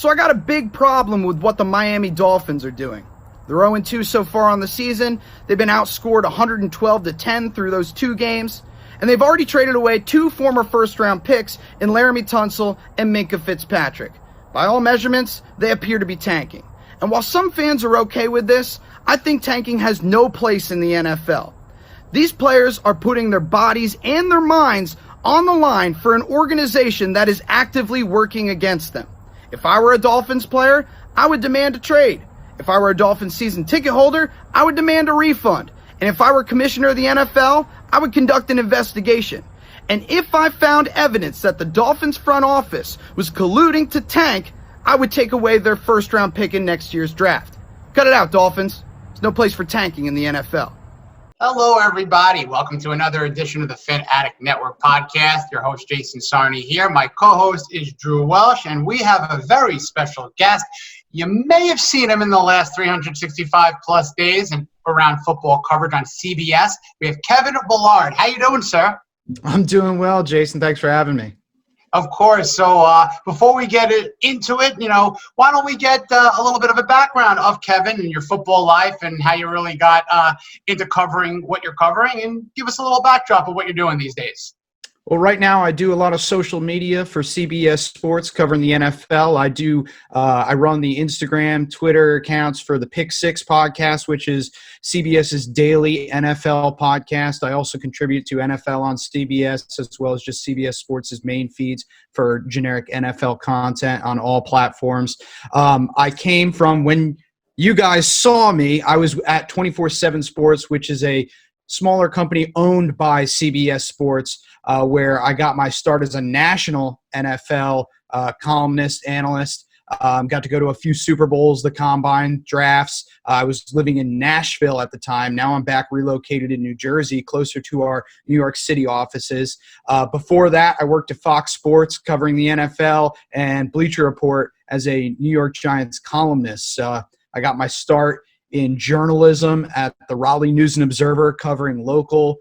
So I got a big problem with what the Miami Dolphins are doing. They're 0-2 so far on the season. They've been outscored 112-10 through those 2 games. And they've already traded away 2 former first-round picks in Laramie Tunsil and Minkah Fitzpatrick. By all measurements, they appear to be tanking. And while some fans are okay with this, I think tanking has no place in the NFL. These players are putting their bodies and their minds on the line for an organization that is actively working against them. If I were a Dolphins player, I would demand a trade. If I were a Dolphins season ticket holder, I would demand a refund. And if I were commissioner of the NFL, I would conduct an investigation. And if I found evidence that the Dolphins front office was colluding to tank, I would take away their first-round pick in next year's draft. Cut it out, Dolphins. There's no place for tanking in the NFL. Hello, everybody. Welcome to another edition of the Fit Addict Network podcast. Your host, Jason Sarney here. My co-host is Drew Welsh, and we have a very special guest. You may have seen him in the last 365-plus days and around football coverage on CBS. We have Keven Bullard. How you doing, sir? I'm doing well, Jason. Thanks for having me. Of course. So before we get into it, why don't we get a little bit of a background of Keven and your football life and how you really got into covering what you're covering, and give us a little backdrop of what you're doing these days. Well, right now I do a lot of social media for CBS Sports covering the NFL. I run the Instagram, Twitter accounts for the Pick Six podcast, which is CBS's daily NFL podcast. I also contribute to NFL on CBS as well as just CBS Sports' main feeds for generic NFL content on all platforms. I came from, when you guys saw me, I was at 24/7 Sports, which is a smaller company owned by CBS Sports, where I got my start as a national NFL columnist, analyst. Got to go to a few Super Bowls, the Combine, drafts. I was living in Nashville at the time. Now I'm back relocated in New Jersey, closer to our New York City offices. Before that, I worked at Fox Sports covering the NFL and Bleacher Report as a New York Giants columnist. I got my start in journalism at the Raleigh News and Observer, covering local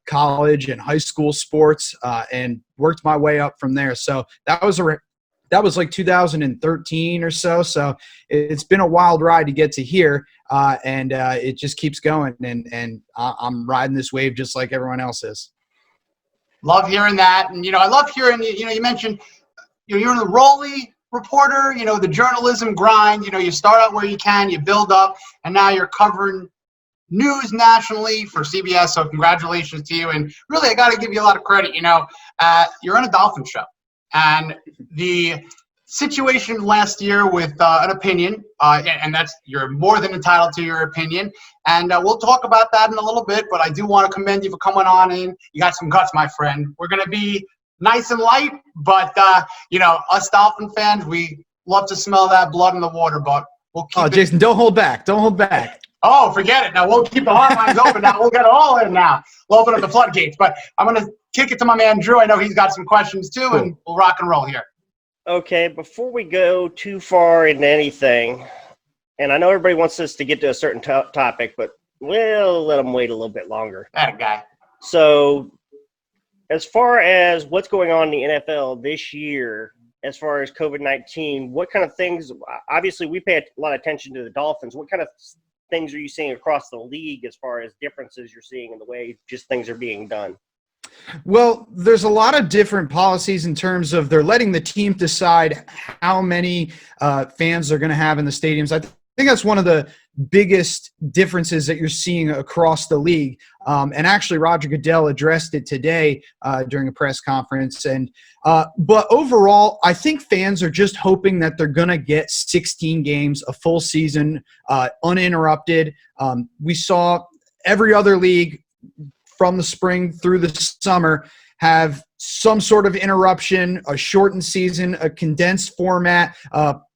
college and high school sports, and worked my way up from there. So that was like 2013 or so. So it's been a wild ride to get to here, and it just keeps going. And I'm riding this wave just like everyone else is. Love hearing that, and I love hearing you mentioned you're in the Raleigh reporter, the journalism grind, you start out where you can, you build up, and now you're covering news nationally for CBS, so congratulations to you. And really, I got to give you a lot of credit. You're on a Dolphin show, and the situation last year with an opinion, and you're more than entitled to your opinion, and we'll talk about that in a little bit, but I do want to commend you for coming on in. You got some guts, my friend. We're going to be nice and light, but us Dolphin fans, we love to smell that blood in the water, but we'll keep it. Jason, don't hold back. Don't hold back. Oh, forget it. Now we'll keep the hotlines open. Now we'll get it all in now. We'll open up the floodgates, but I'm going to kick it to my man, Drew. I know he's got some questions too, and we'll rock and roll here. Okay, before we go too far into anything, and I know everybody wants us to get to a certain topic, but we'll let them wait a little bit longer. That guy. So, as far as what's going on in the NFL this year, as far as COVID-19, what kind of things – obviously, we pay a lot of attention to the Dolphins. What kind of things are you seeing across the league as far as differences you're seeing in the way just things are being done? Well, there's a lot of different policies in terms of they're letting the team decide how many fans they're going to have in the stadiums. I think that's one of the biggest differences that you're seeing across the league. And actually, Roger Goodell addressed it today during a press conference. But overall, I think fans are just hoping that they're going to get 16 games, a full season, uninterrupted. We saw every other league from the spring through the summer have some sort of interruption, a shortened season, a condensed format,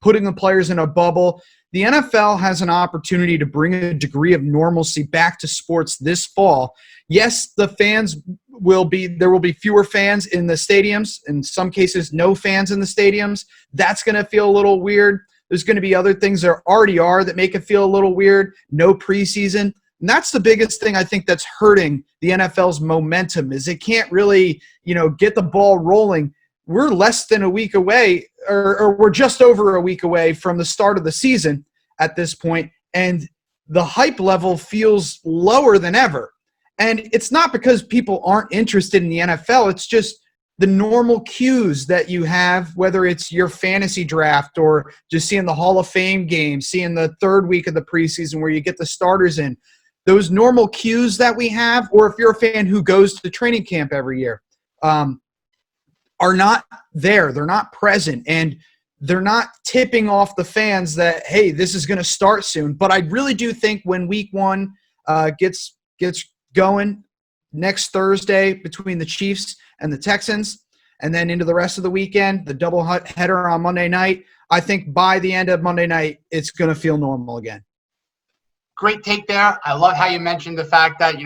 putting the players in a bubble. The NFL has an opportunity to bring a degree of normalcy back to sports this fall. Yes, there will be fewer fans in the stadiums, in some cases no fans in the stadiums. That's going to feel a little weird. There's going to be other things that already are that make it feel a little weird. No preseason. And that's the biggest thing I think that's hurting the NFL's momentum is it can't really, get the ball rolling. we're less than a week away, or we're just over a week away from the start of the season at this point, and the hype level feels lower than ever. And it's not because people aren't interested in the NFL. It's just the normal cues that you have, whether it's your fantasy draft or just seeing the Hall of Fame game, seeing the third week of the preseason where you get the starters in. Those normal cues that we have, or if you're a fan who goes to training camp every year, are not there. They're not present, and they're not tipping off the fans that, hey, this is going to start soon. But I really do think when week one gets going next Thursday between the Chiefs and the Texans, and then into the rest of the weekend, the double header on Monday night, I think by the end of Monday night, it's going to feel normal again. Great take there. I love how you mentioned the fact that,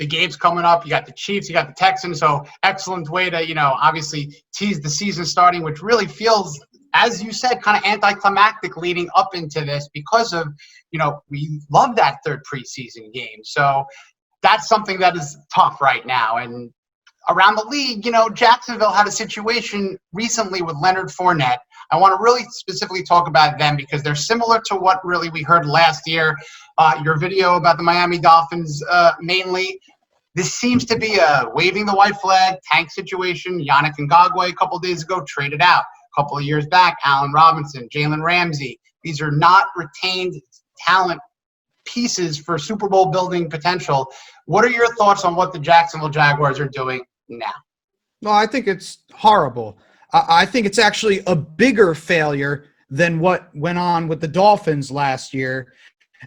the game's coming up. You got the Chiefs, you got the Texans. So excellent way to, obviously tease the season starting, which really feels, as you said, kind of anticlimactic leading up into this because of, we love that third preseason game. So that's something that is tough right now. And around the league, Jacksonville had a situation recently with Leonard Fournette. I want to really specifically talk about them because they're similar to what really we heard last year. Your video about the Miami Dolphins mainly. This seems to be a waving the white flag tank situation. Yannick Ngakoue a couple of days ago traded out. A couple of years back, Allen Robinson, Jalen Ramsey. These are not retained talent pieces for Super Bowl building potential. What are your thoughts on what the Jacksonville Jaguars are doing now? Well, I think it's horrible. I think it's actually a bigger failure than what went on with the Dolphins last year.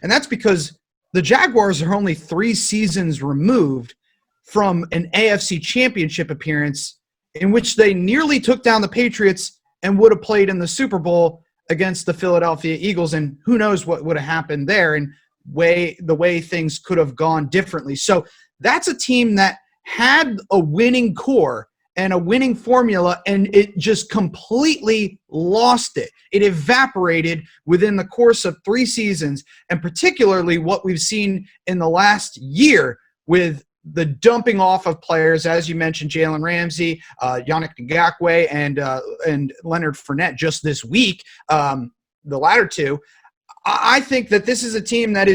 And that's because the Jaguars are only 3 seasons removed from an AFC championship appearance in which they nearly took down the Patriots and would have played in the Super Bowl against the Philadelphia Eagles. And who knows what would have happened there and the way things could have gone differently. So that's a team that had a winning core and a winning formula, and it just completely lost it. It evaporated within the course of 3 seasons, and particularly what we've seen in the last year with the dumping off of players, as you mentioned, Jalen Ramsey, Yannick Ngakoue, and Leonard Fournette just this week, the latter two. I think that this is a team that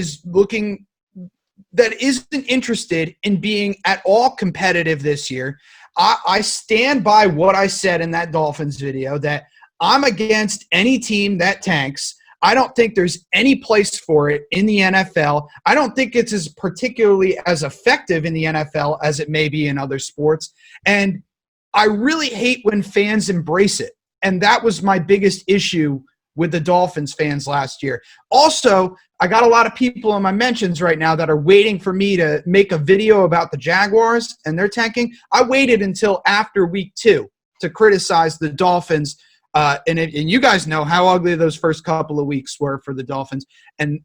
isn't interested in being at all competitive this year. I stand by what I said in that Dolphins video, that I'm against any team that tanks. I don't think there's any place for it in the NFL. I don't think it's as particularly as effective in the NFL as it may be in other sports. And I really hate when fans embrace it. And that was my biggest issue with the Dolphins fans last year. Also, I got a lot of people in my mentions right now that are waiting for me to make a video about the Jaguars and their tanking. I waited until after week 2 to criticize the Dolphins. And you guys know how ugly those first couple of weeks were for the Dolphins. And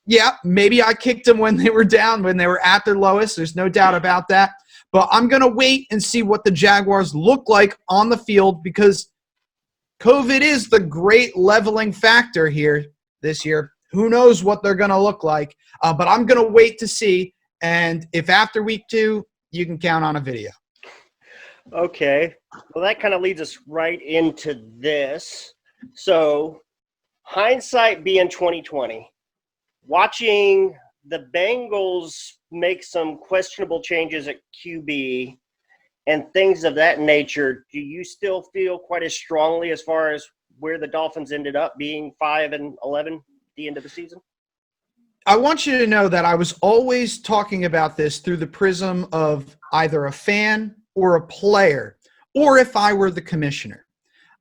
yeah, maybe I kicked them when they were down, when they were at their lowest. There's no doubt about that. But I'm going to wait and see what the Jaguars look like on the field, because COVID is the great leveling factor here this year. Who knows what they're going to look like, but I'm going to wait to see. And if after week 2, you can count on a video. Okay. Well, that kind of leads us right into this. So hindsight being 2020, watching the Bengals make some questionable changes at QB and things of that nature, do you still feel quite as strongly as far as where the Dolphins ended up being 5-11 the end of the season? I want you to know that I was always talking about this through the prism of either a fan or a player, or if I were the commissioner.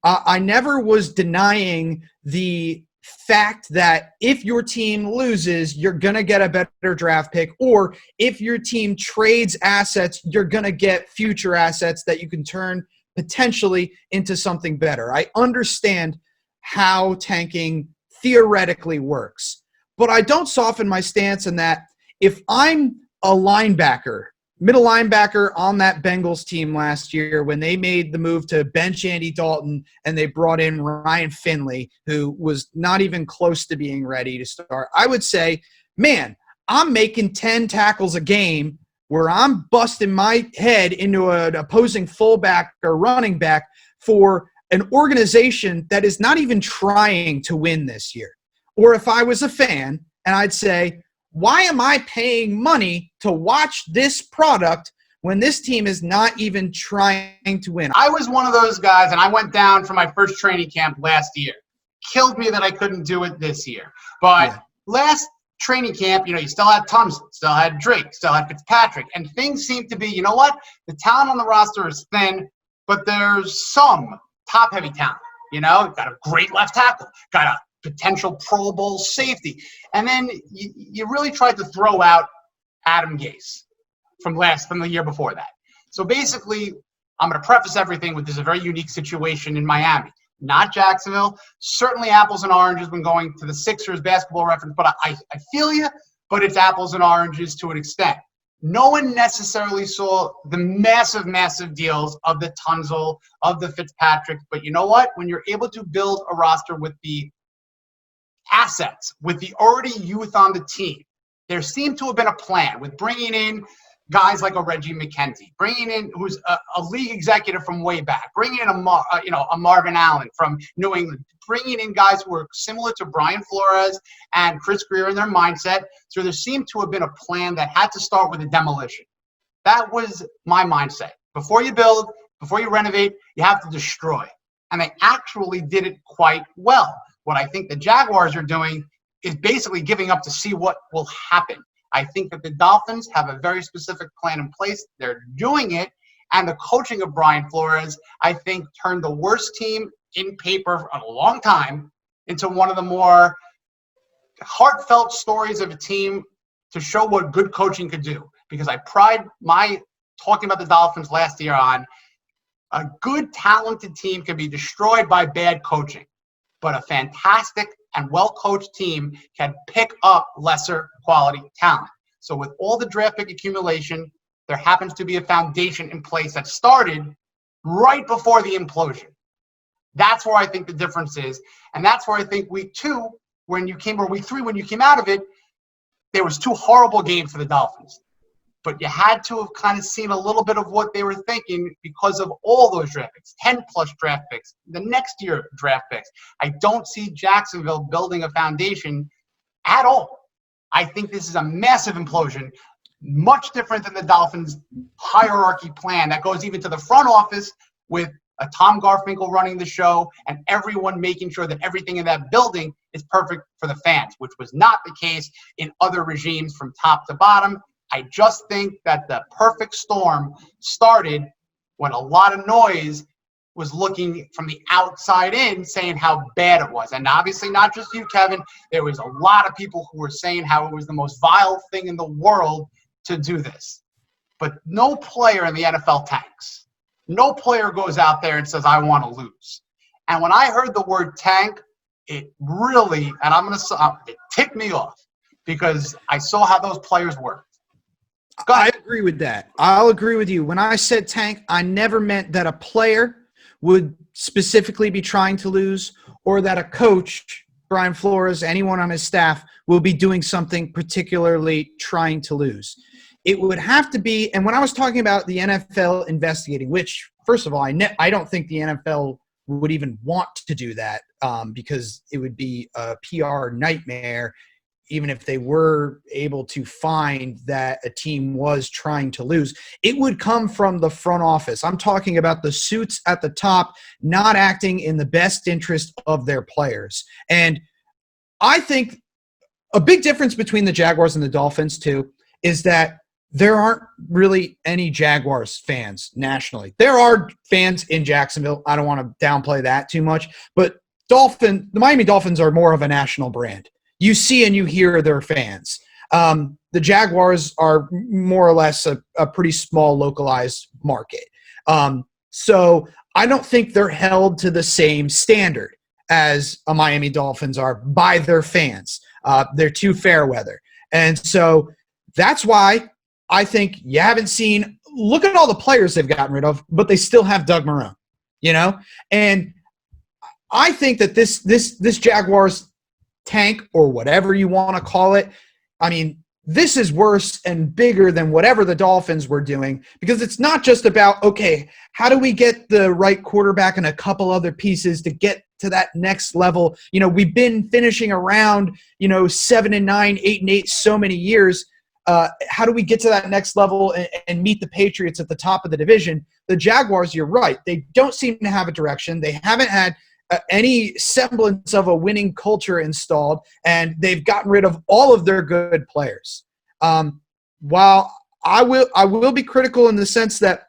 I never was denying the fact that if your team loses, you're going to get a better draft pick, or if your team trades assets, you're going to get future assets that you can turn potentially into something better. I understand how tanking theoretically works, but I don't soften my stance in that if I'm a linebacker, middle linebacker on that Bengals team last year when they made the move to bench Andy Dalton and they brought in Ryan Finley, who was not even close to being ready to start, I would say, man, I'm making 10 tackles a game where I'm busting my head into an opposing fullback or running back for an organization that is not even trying to win this year. Or if I was a fan and I'd say, why am I paying money to watch this product when this team is not even trying to win? I was one of those guys, and I went down for my first training camp last year. Killed me that I couldn't do it this year. But last training camp, you still had Thompson, still had Drake, still had Fitzpatrick, and things seem to be, you know what? The talent on the roster is thin, but there's some top-heavy talent. Got a great left tackle, got a potential Pro Bowl safety. And then you really tried to throw out Adam Gase from the year before that. So basically, I'm going to preface everything with this is a very unique situation in Miami, not Jacksonville. Certainly apples and oranges when going to the Sixers basketball reference, but I feel you, but it's apples and oranges to an extent. No one necessarily saw the massive, massive deals of the Tunzel, of the Fitzpatrick, but you know what? When you're able to build a roster with the assets, with the already youth on the team, there seemed to have been a plan with bringing in guys like a Reggie McKenzie, bringing in who's a league executive from way back, bringing in a Marvin Allen from New England, bringing in guys who were similar to Brian Flores and Chris Greer in their mindset. So there seemed to have been a plan that had to start with a demolition. That was my mindset. Before you build, before you renovate, you have to destroy. And they actually did it quite well. What I think the Jaguars are doing is basically giving up to see what will happen. I think that the Dolphins have a very specific plan in place. They're doing it. And the coaching of Brian Flores, I think, turned the worst team in paper in a long time into one of the more heartfelt stories of a team to show what good coaching could do. Because I pride my talking about the Dolphins last year on a good, talented team can be destroyed by bad coaching. But a fantastic and well-coached team can pick up lesser quality talent. So with all the draft pick accumulation, there happens to be a foundation in place that started right before the implosion. That's where I think the difference is. And that's where I think week 2, or week 3, when you came out of it, there was 2 horrible games for the Dolphins. But you had to have kind of seen a little bit of what they were thinking because of all those draft picks, 10-plus draft picks, the next year draft picks. I don't see Jacksonville building a foundation at all. I think this is a massive implosion, much different than the Dolphins' hierarchy plan that goes even to the front office with a Tom Garfinkel running the show and everyone making sure that everything in that building is perfect for the fans, which was not the case in other regimes from top to bottom. I just think that the perfect storm started when a lot of noise was looking from the outside in saying how bad it was. And obviously not just you, Kevin. There was a lot of people who were saying how it was the most vile thing in the world to do this. But no player in the NFL tanks. No player goes out there and says, I want to lose. And when I heard the word tank, it really, and it ticked me off because I saw how those players worked. I agree with that. I'll agree with you. When I said tank, I never meant that a player would specifically be trying to lose or that a coach, Brian Flores, anyone on his staff, will be doing something particularly trying to lose. It would have to be, and when I was talking about the NFL investigating, which, first of all, I don't think the NFL would even want to do that because it would be a PR nightmare even if they were able to find that a team was trying to lose. It would come from the front office. I'm talking about the suits at the top not acting in the best interest of their players. And I think a big difference between the Jaguars and the Dolphins, too, is that there aren't really any Jaguars fans nationally. There are fans in Jacksonville. I don't want to downplay that too much. But the Miami Dolphins are more of a national brand. You see and you hear their fans. The Jaguars are more or less a pretty small localized market. So I don't think they're held to the same standard as a Miami Dolphins are by their fans. They're too fair weather. And so that's why I think you haven't seen – look at all the players they've gotten rid of, but they still have Doug Marrone, you know? And I think that this Jaguars tank or whatever you want to call it, I mean, this is worse and bigger than whatever the Dolphins were doing, because it's not just about, okay, how do we get the right quarterback and a couple other pieces to get to that next level? You know, we've been finishing around, 7-9, 8-8 so many years. How do we get to that next level and meet the Patriots at the top of the division? The Jaguars, you're right. They don't seem to have a direction. They haven't had any semblance of a winning culture installed, and they've gotten rid of all of their good players. While I will be critical in the sense that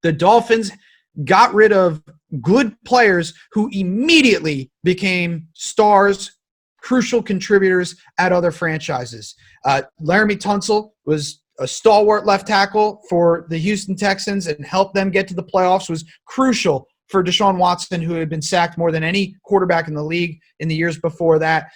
the Dolphins got rid of good players who immediately became stars, crucial contributors at other franchises. Laramie Tunsil was a stalwart left tackle for the Houston Texans and helped them get to the playoffs, was crucial for Deshaun Watson, who had been sacked more than any quarterback in the league in the years before that.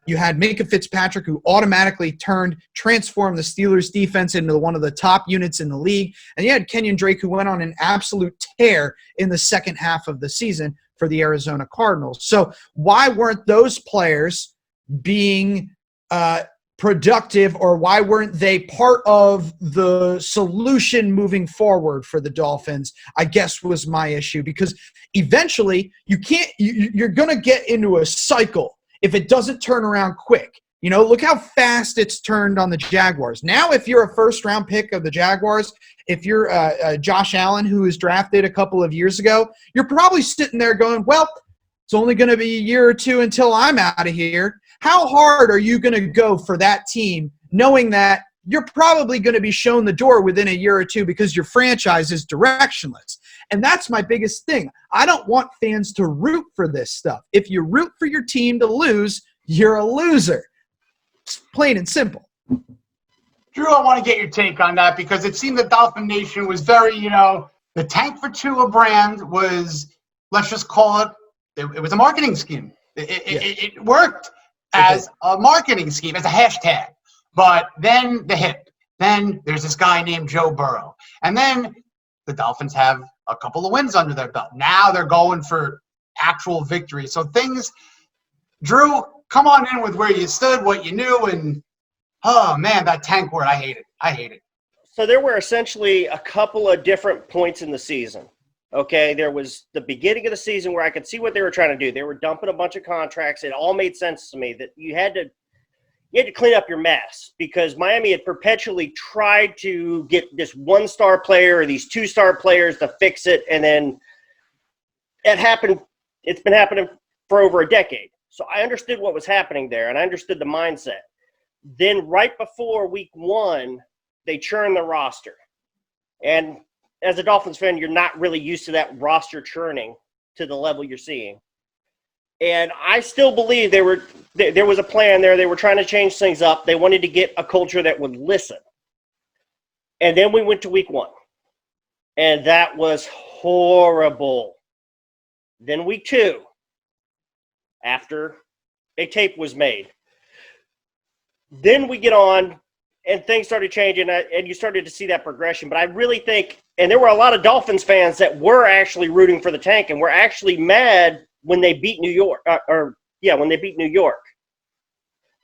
You had Minkah Fitzpatrick, who automatically transformed the Steelers' defense into one of the top units in the league. And you had Kenyon Drake, who went on an absolute tear in the second half of the season for the Arizona Cardinals. So why weren't those players being productive, or why weren't they part of the solution moving forward for the Dolphins, I guess was my issue. Because eventually you're going to get into a cycle if it doesn't turn around quick. Look how fast it's turned on the Jaguars. Now, if you're a first-round pick of the Jaguars, if you're Josh Allen, who was drafted a couple of years ago, you're probably sitting there going, well, it's only going to be a year or two until I'm out of here. How hard are you going to go for that team, knowing that you're probably going to be shown the door within a year or two because your franchise is directionless? And that's my biggest thing. I don't want fans to root for this stuff. If you root for your team to lose, you're a loser. It's plain and simple. Drew, I want to get your take on that, because it seemed that Dolphin Nation was very, the Tank for Tua brand was, let's just call it, it was a marketing scheme. It worked as a marketing scheme, as a hashtag. But then the hip. Then there's this guy named Joe Burrow. And then the Dolphins have a couple of wins under their belt. Now they're going for actual victory. So things, Drew, come on in with where you stood, what you knew, and, oh, man, that tank word, I hate it. So there were essentially a couple of different points in the season. Okay, there was the beginning of the season where I could see what they were trying to do. They were dumping a bunch of contracts. It all made sense to me that you had to clean up your mess, because Miami had perpetually tried to get this one-star player or these two-star players to fix it, and then it happened. It's been happening for over a decade. So I understood what was happening there, and I understood the mindset. Then right before week 1, they churned the roster. And as a Dolphins fan, you're not really used to that roster churning to the level you're seeing. And I still believe there was a plan there. They were trying to change things up. They wanted to get a culture that would listen. And then we went to week 1. And that was horrible. Then week 2, after a tape was made. Then we get on, and things started changing, and you started to see that progression. But I really think, and there were a lot of Dolphins fans that were actually rooting for the tank and were actually mad when they beat New York, when they beat New York,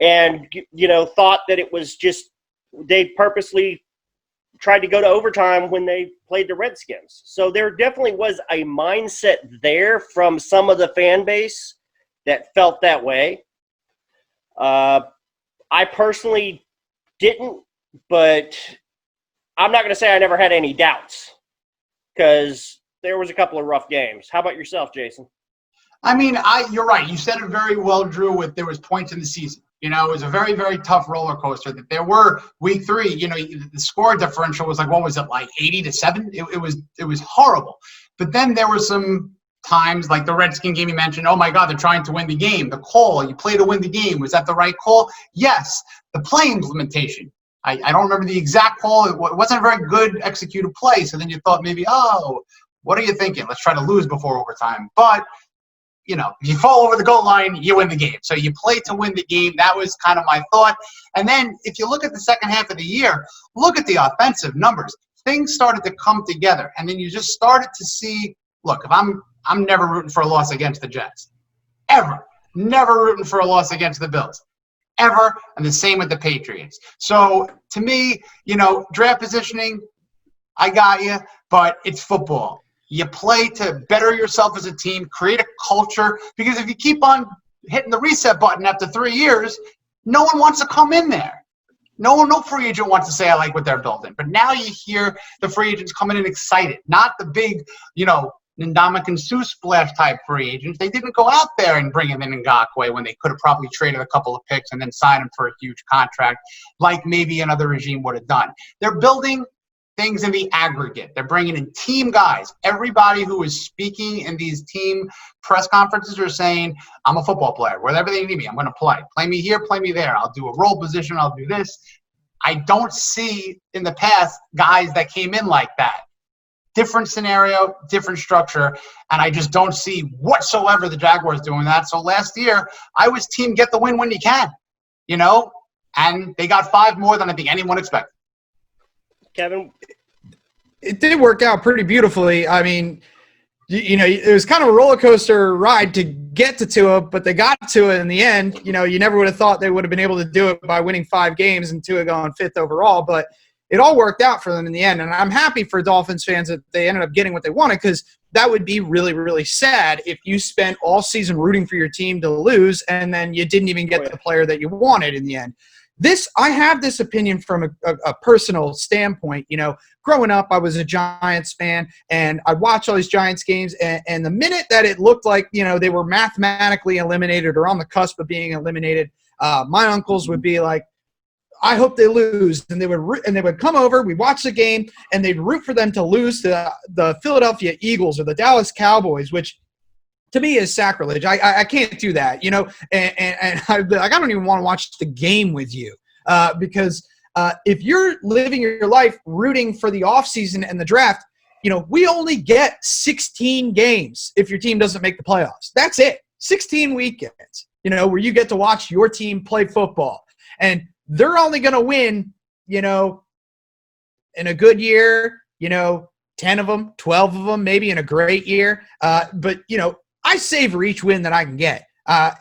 and thought that it was just they purposely tried to go to overtime when they played the Redskins. So there definitely was a mindset there from some of the fan base that felt that way. I personally didn't, but I'm not going to say I never had any doubts, because there was a couple of rough games. How about yourself, Jason? I mean, you're right. You said it very well, Drew, there was points in the season. It was a very, very tough roller coaster. That there were week 3, the score differential was like, what was it, like 80-7? It was horrible. But then there were some times, like the Redskin game you mentioned, oh my God, they're trying to win the game. The call, you play to win the game. Was that the right call? Yes. The play implementation. I don't remember the exact call. It wasn't a very good executed play. So then you thought maybe, oh, what are you thinking? Let's try to lose before overtime. But, if you fall over the goal line, you win the game. So you play to win the game. That was kind of my thought. And then if you look at the second half of the year, look at the offensive numbers. Things started to come together. And then you just started to see, look, if I'm never rooting for a loss against the Jets. Ever. Never rooting for a loss against the Bills. ever, and the same with the Patriots. So to me, draft positioning, I got you, but it's football. You play to better yourself as a team, create a culture, because if you keep on hitting the reset button after 3 years, no one wants to come in there. No free agent wants to say, I like what they're building. But now you hear the free agents coming in excited, not the big, Ndamukong Suh splash type free agents. They didn't go out there and bring him in Ngakoue when they could have probably traded a couple of picks and then signed him for a huge contract like maybe another regime would have done. They're building things in the aggregate. They're bringing in team guys. Everybody who is speaking in these team press conferences are saying, I'm a football player. Wherever they need me, I'm going to play. Play me here, play me there. I'll do a role position. I'll do this. I don't see in the past guys that came in like that. Different scenario, different structure, and I just don't see whatsoever the Jaguars doing that. So last year, I was team get the win when you can, and they got 5 more than I think anyone expected. Keven? It did work out pretty beautifully. I mean, it was kind of a roller coaster ride to get to Tua, but they got to it in the end. You never would have thought they would have been able to do it by winning 5 games and Tua going 5th overall, but it all worked out for them in the end. And I'm happy for Dolphins fans that they ended up getting what they wanted, because that would be really, really sad if you spent all season rooting for your team to lose and then you didn't even get the player that you wanted in the end. I have this opinion from a personal standpoint. Growing up, I was a Giants fan, and I watched all these Giants games, and the minute that it looked like, they were mathematically eliminated or on the cusp of being eliminated, my uncles would be like, I hope they lose. And they would come over, we'd watch the game, and they'd root for them to lose to the Philadelphia Eagles or the Dallas Cowboys, which to me is sacrilege. I can't do that, and I'd be like, I don't even want to watch the game with you, because if you're living your life rooting for the offseason and the draft, we only get 16 games if your team doesn't make the playoffs. That's it. 16 weekends, where you get to watch your team play football. And they're only going to win, in a good year, 10 of them, 12 of them, maybe in a great year. But, I savor each win that I can get.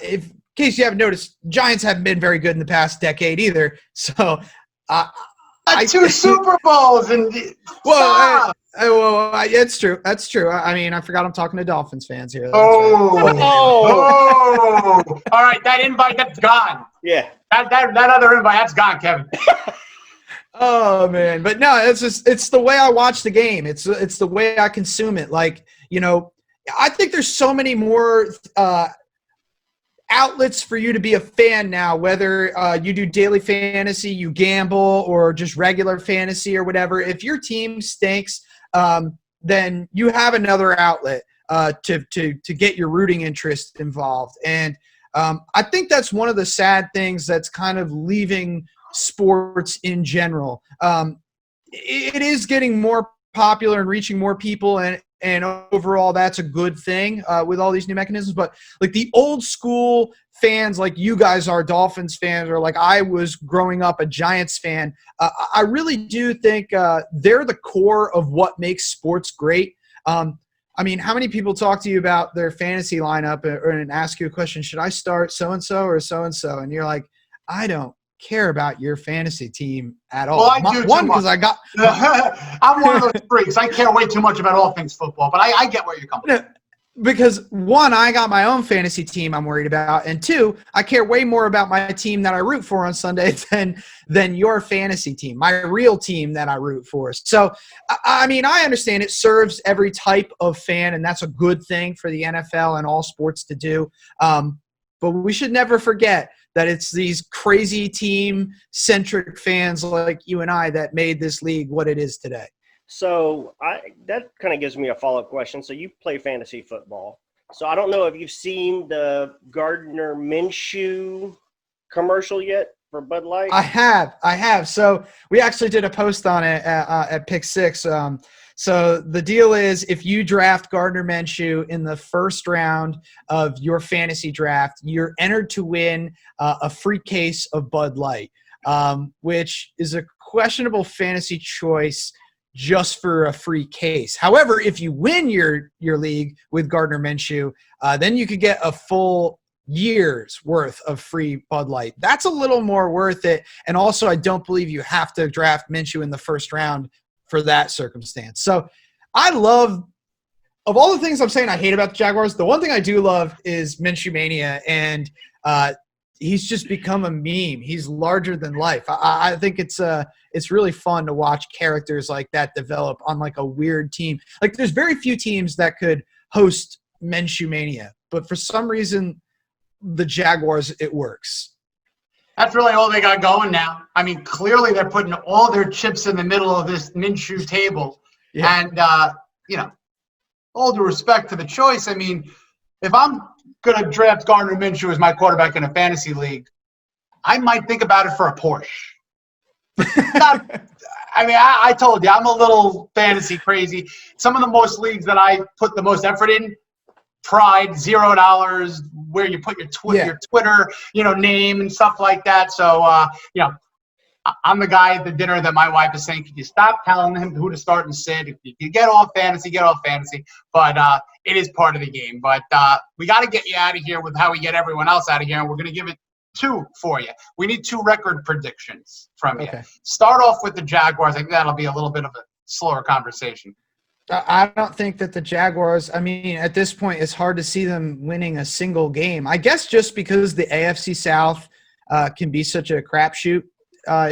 In case you haven't noticed, Giants haven't been very good in the past decade either. So, 2 Super Bowls and it's true. That's true. I mean, I forgot I'm talking to Dolphins fans here. Oh! All right, that invite, that's gone. Yeah. That other invite, that's gone, Keven. Oh man, but no, it's the way I watch the game. It's the way I consume it. Like, I think there's so many more outlets for you to be a fan now, whether you do daily fantasy, you gamble, or just regular fantasy or whatever. If your team stinks, then you have another outlet to get your rooting interest involved. And I think that's one of the sad things that's kind of leaving sports in general. It is getting more popular and reaching more people, and overall that's a good thing with all these new mechanisms. But like the old school fans like you guys are, Dolphins fans, or like I was growing up a Giants fan, I really do think they're the core of what makes sports great. I mean, how many people talk to you about their fantasy lineup and ask you a question, should I start so-and-so or so-and-so? And you're like, I don't care about your fantasy team at all. Well, I do One, because I got – I'm one of those freaks. I care way too much about all things football, but I get where you're coming from. Because one, I got my own fantasy team I'm worried about, and two, I care way more about my team that I root for on Sunday than your fantasy team, my real team that I root for. So, I mean, I understand it serves every type of fan, and that's a good thing for the NFL and all sports to do. But we should never forget that it's these crazy team-centric fans like you and I that made this league what it is today. So that kind of gives me a follow-up question. So you play fantasy football. So I don't know if you've seen the Gardner Minshew commercial yet for Bud Light. I have. So we actually did a post on it at Pick Six. So the deal is, if you draft Gardner Minshew in the first round of your fantasy draft, you're entered to win a free case of Bud Light, which is a questionable fantasy choice just for a free case. However, if you win your league with Gardner Minshew, then you could get a full years worth of free Bud Light. That's a little more worth it. And also, I don't believe you have to draft Minshew in the first round for that circumstance. So I love, of all the things I'm saying I hate about the Jaguars, the one thing I do love is Minshew Mania. And he's just become a meme. He's larger than life. I think it's really fun to watch characters like that develop on like a weird team. Like there's very few teams that could host Minshew Mania, but for some reason, the Jaguars, it works. That's really all they got going now. I mean, clearly they're putting all their chips in the middle of this Minshew table. Yeah. And, all due respect to the choice, I mean, if I'm going to draft Gardner Minshew as my quarterback in a fantasy league, I might think about it for a Porsche. I told you, I'm a little fantasy crazy. Some of the most leagues that I put the most effort in, Pride, $0, where you put your Twitter, name and stuff like that. So, I'm the guy at the dinner that my wife is saying, could you stop telling him who to start and sit? If you get off fantasy, get off fantasy. But it is part of the game. But we got to get you out of here with how we get everyone else out of here, and we're going to give it 2 for you. We need 2 record predictions from you. Start off with the Jaguars. I think that'll be a little bit of a slower conversation. I don't think that the Jaguars, at this point, it's hard to see them winning a single game. I guess just because the AFC South can be such a crapshoot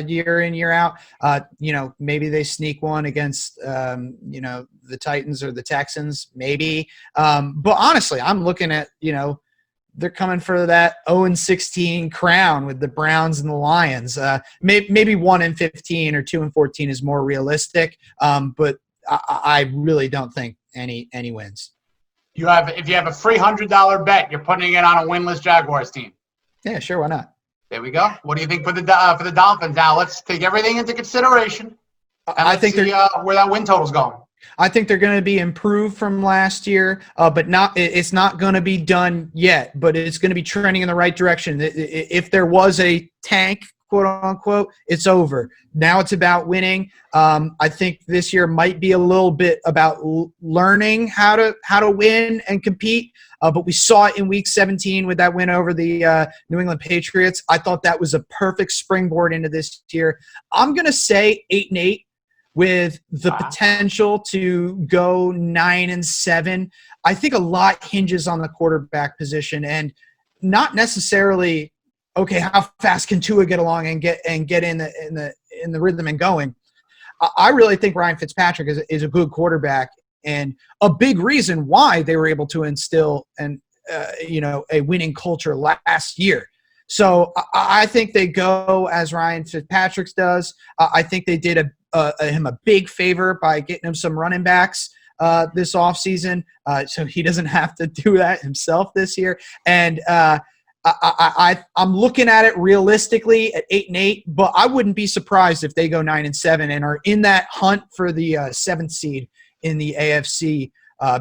year in, year out. Maybe they sneak one against, the Titans or the Texans, maybe. But honestly, I'm looking at, they're coming for that 0-16 crown with the Browns and the Lions. Maybe 1-15 or 2-14 is more realistic. But I really don't think any wins. If you have a free $100 bet, you're putting it on a winless Jaguars team. Yeah, sure. Why not? There we go. What do you think for the Dolphins? Now let's take everything into consideration. And I think see where that win total's going. I think they're going to be improved from last year, but it's not going to be done yet. But it's going to be trending in the right direction. If there was a tank, quote unquote, it's over. Now it's about winning. I think this year might be a little bit about learning how to win and compete. But we saw it in Week 17 with that win over the New England Patriots. I thought that was a perfect springboard into this year. I'm going to say 8-8 with the potential to go 9-7. I think a lot hinges on the quarterback position, and not necessarily, okay, how fast can Tua get along and get in the rhythm and going. I really think Ryan Fitzpatrick is a good quarterback, and a big reason why they were able to instill a winning culture last year. So I think they go as Ryan Fitzpatrick does. I think they did him a big favor by getting him some running backs this offseason, so he doesn't have to do that himself this year. And I'm looking at it realistically at 8-8, but I wouldn't be surprised if they go 9-7 and are in that hunt for the 7th seed in the AFC,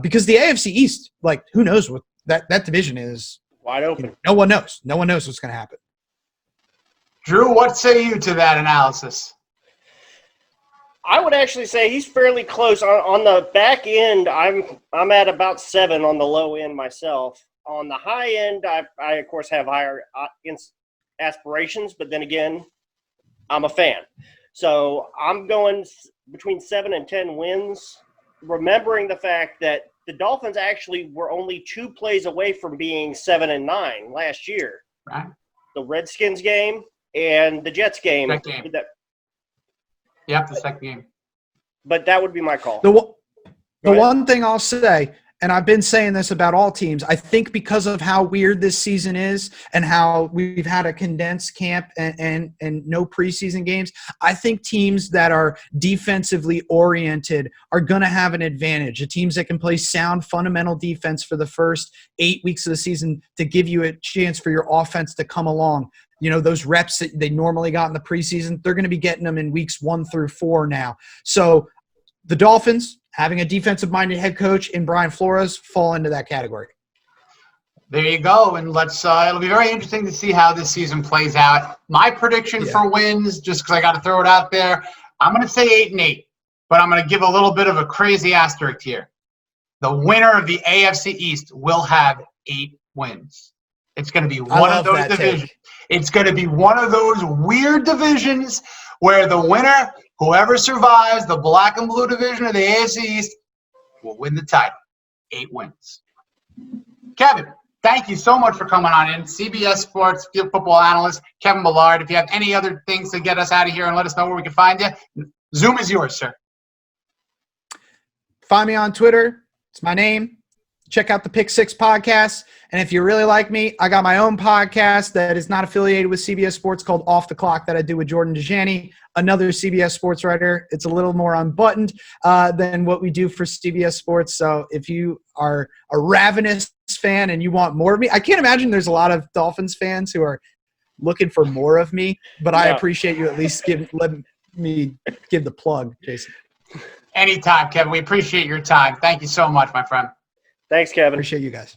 because the AFC East, who knows what that division is. Wide open. No one knows. No one knows what's going to happen. Drew, what say you to that analysis? I would actually say he's fairly close. On the back end, I'm at about 7 on the low end myself. On the high end, I of course have higher aspirations, but then again, I'm a fan. So I'm going between 7 and 10 wins, remembering the fact that the Dolphins actually were only 2 plays away from being 7-9 last year. Right. The Redskins game and the Jets game. The second game. But that would be my call. The one thing I'll say, and I've been saying this about all teams, I think because of how weird this season is and how we've had a condensed camp and no preseason games, I think teams that are defensively oriented are going to have an advantage. The teams that can play sound fundamental defense for the first 8 weeks of the season to give you a chance for your offense to come along. Those reps that they normally got in the preseason, they're going to be getting them in weeks 1 through 4 now. So the Dolphins, having a defensive-minded head coach in Brian Flores, fall into that category. There you go, and it'll be very interesting to see how this season plays out. My prediction for wins, just because I got to throw it out there, I'm going to say 8-8, but I'm going to give a little bit of a crazy asterisk here. The winner of the AFC East will have 8 wins. It's going to be I one love of those that divisions. take. It's going to be one of those weird divisions where the winner, whoever survives the black and blue division of the AFC East, will win the title. 8 wins. Keven, thank you so much for coming on in. CBS Sports field football analyst Keven Bullard. If you have any other things to get us out of here and let us know where we can find you, Zoom is yours, sir. Find me on Twitter. It's my name. Check out the Pick Six podcast. And if you really like me, I got my own podcast that is not affiliated with CBS Sports called Off the Clock that I do with Jordan DeJani, another CBS Sports writer. It's a little more unbuttoned than what we do for CBS Sports. So if you are a ravenous fan and you want more of me, I can't imagine there's a lot of Dolphins fans who are looking for more of me, but I appreciate you at least letting me give the plug, Jason. Anytime, Keven. We appreciate your time. Thank you so much, my friend. Thanks, Keven. Appreciate you guys.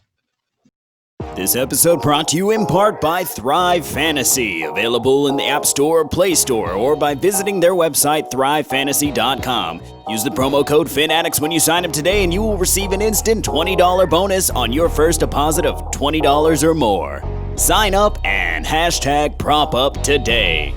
This episode brought to you in part by Thrive Fantasy, available in the App Store or Play Store, or by visiting their website, thrivefantasy.com. Use the promo code FINAddicts when you sign up today, and you will receive an instant $20 bonus on your first deposit of $20 or more. Sign up and #PropUp today.